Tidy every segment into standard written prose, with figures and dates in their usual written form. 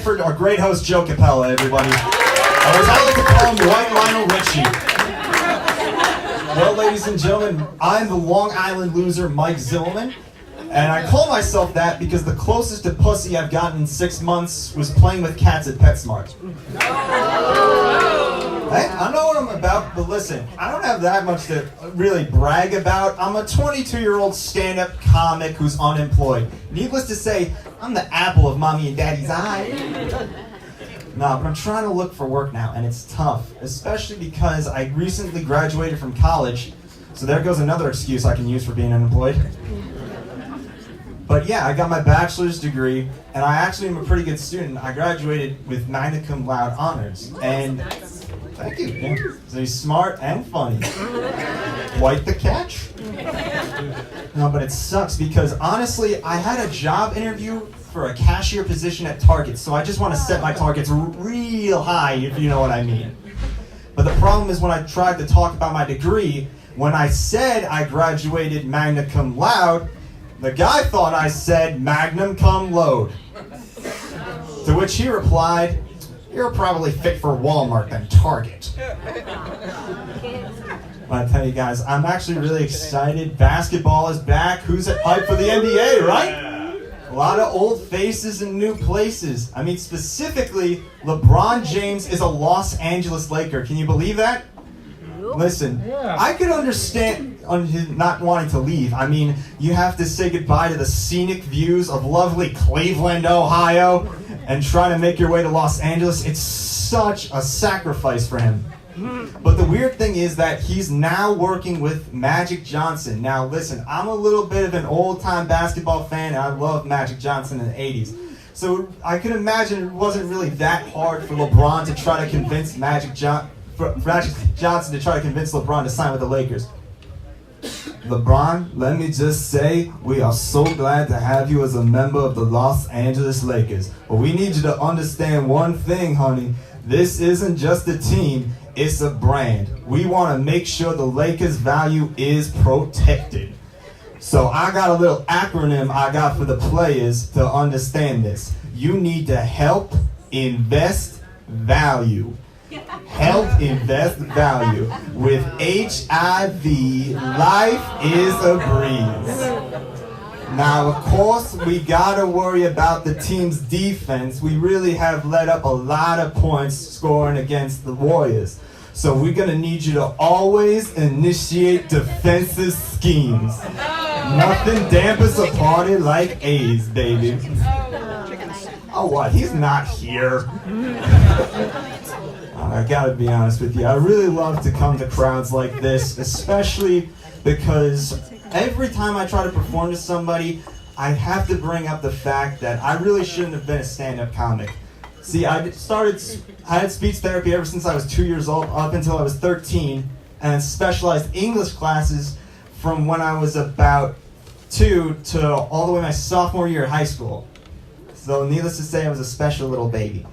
for our great host, Joe Capella, everybody. Or as I like to call him, White Lionel Richie. Well, ladies and gentlemen, I'm the Long Island loser, Mike Zimmelman. And I call myself that because the closest to pussy I've gotten in 6 months was playing with cats at PetSmart. Hey, I know what I'm about, but listen, I don't have that much to really brag about. I'm a 22-year-old stand-up comic who's unemployed. Needless to say, I'm the apple of mommy and daddy's eye. No, but I'm trying to look for work now, and it's tough, especially because I recently graduated from college, so there goes another excuse I can use for being unemployed. But yeah, I got my bachelor's degree, and I actually am a pretty good student. I graduated with magna cum laude honors, and thank you. Yeah. So he's smart and funny. Quite the catch. No, but it sucks because honestly, I had a job interview for a cashier position at Target, so I just want to set my targets real high, if you know what I mean. But the problem is when I tried to talk about my degree, when I said I graduated magna cum laude, the guy thought I said magnum cum laude. To which he replied, "You're probably fit for Walmart than Target." I tell you guys, I'm actually really excited. Basketball is back. Who's hyped for the NBA, right? A lot of old faces and new places. I mean, specifically, LeBron James is a Los Angeles Laker. Can you believe that? Listen, I could understand his not wanting to leave. I mean, you have to say goodbye to the scenic views of lovely Cleveland, Ohio, and try to make your way to Los Angeles. It's such a sacrifice for him. But the weird thing is that he's now working with Magic Johnson. Now listen, I'm a little bit of an old-time basketball fan, and I love Magic Johnson in the 80s. So I can imagine it wasn't really that hard for LeBron to try to convince Magic Johnson to try to convince LeBron to sign with the Lakers. LeBron, let me just say, we are so glad to have you as a member of the Los Angeles Lakers. But we need you to understand one thing, honey. This isn't just a team, it's a brand. We want to make sure the Lakers' value is protected. So I got a little acronym I got for the players to understand this. You need to help invest value. Help invest value. With HIV, life is a breeze. Now, of course, we gotta worry about the team's defense. We really have let up a lot of points scoring against the Warriors. So we're gonna need you to always initiate defensive schemes. Nothing dampers a party like AIDS, baby. Oh, what? He's not here. I gotta be honest with you, I really love to come to crowds like this, especially because every time I try to perform to somebody, I have to bring up the fact that I really shouldn't have been a stand-up comic. See, I had speech therapy ever since I was 2 years old, up until I was 13, and specialized English classes from when I was about 2 to all the way my sophomore year of high school. So needless to say, I was a special little baby.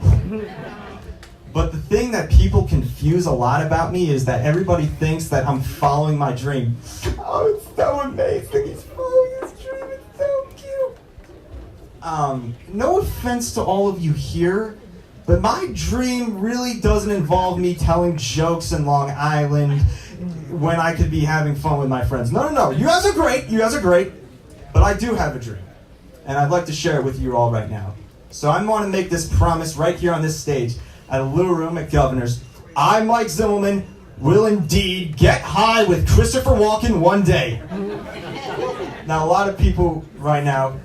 But the thing that people confuse a lot about me is that everybody thinks that I'm following my dream. Oh, it's so amazing. He's following his dream. It's so cute. No offense to all of you here, but my dream really doesn't involve me telling jokes in Long Island when I could be having fun with my friends. No. You guys are great. But I do have a dream, and I'd like to share it with you all right now. So I want to make this promise right here on this stage at a little room at Governor's. I, Mike Zimmelman, will indeed get high with Christopher Walken one day. Now, a lot of people right now,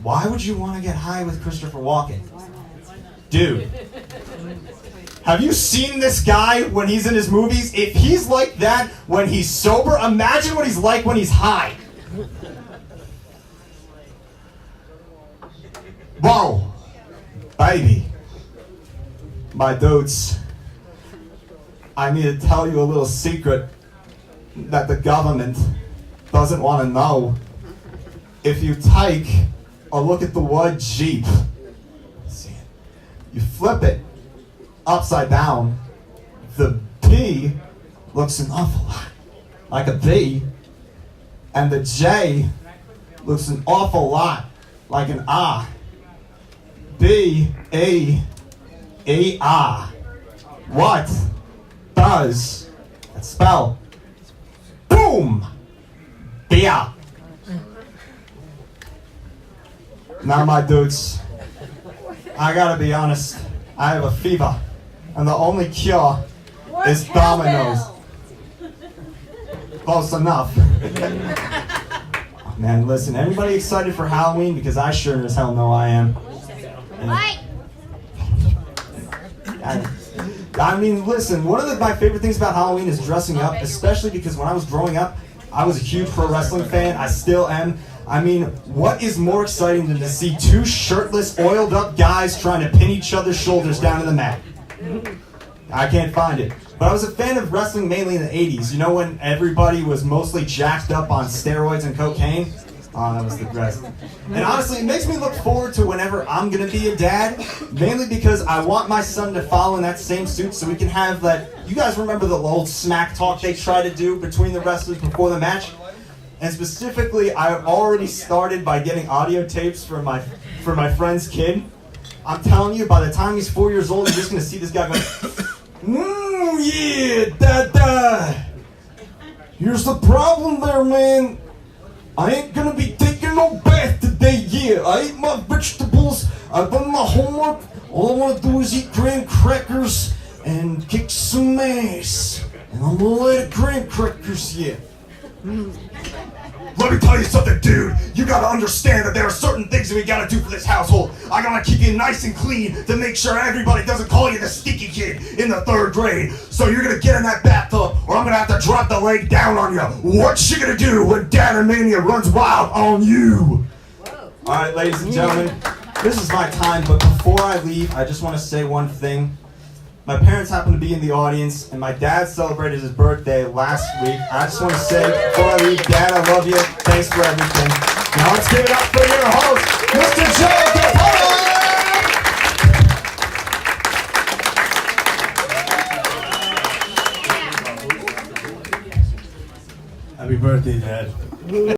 why would you want to get high with Christopher Walken? Dude, have you seen this guy when he's in his movies? If he's like that when he's sober, imagine what he's like when he's high. Whoa, baby. My dudes, I need to tell you a little secret that the government doesn't want to know. If you take a look at the word Jeep, see it, you flip it upside down, the P looks an awful lot like a B, and the J looks an awful lot like an R. B-A-A-R. What does that spell? Boom! Beer. Now, my dudes, I gotta be honest, I have a fever, and the only cure is Domino's. Close enough. Oh, man, listen, anybody excited for Halloween? Because I sure as hell know I am. Right. I mean, listen, one of my favorite things about Halloween is dressing up, especially because when I was growing up, I was a huge pro wrestling fan. I still am. I mean, what is more exciting than to see two shirtless, oiled up guys trying to pin each other's shoulders down to the mat? I can't find it. But I was a fan of wrestling mainly in the 80s. You know when everybody was mostly jacked up on steroids and cocaine? Oh, that was the best. And honestly, it makes me look forward to whenever I'm going to be a dad, mainly because I want my son to follow in that same suit so we can have that. You guys remember the old smack talk they try to do between the wrestlers before the match? And specifically, I already started by getting audio tapes for my friend's kid. I'm telling you, by the time he's 4 years old, you're just going to see this guy going, yeah, Dada. Here's the problem there, man. I ain't gonna be taking no bath today, yeah. I ate my vegetables, I've done my homework. All I wanna do is eat graham crackers and kick some ass. And I'm gonna let graham crackers, yeah. Let me tell you something, dude. You gotta understand that there are certain things that we gotta do for this household. I gotta keep you nice and clean to make sure everybody doesn't call you the stinky kid in the 3rd grade. So you're gonna get in that bathtub, or I'm gonna have to drop the leg down on you. What you gonna do when Dad Mania runs wild on you? Alright, ladies and gentlemen, this is my time, but before I leave, I just wanna say one thing. My parents happen to be in the audience, and my dad celebrated his birthday last week. I just want to say, before I leave, Dad, I love you. Thanks for everything. Now let's give it up for your host, Mr. Joe Capola! Happy birthday, Dad.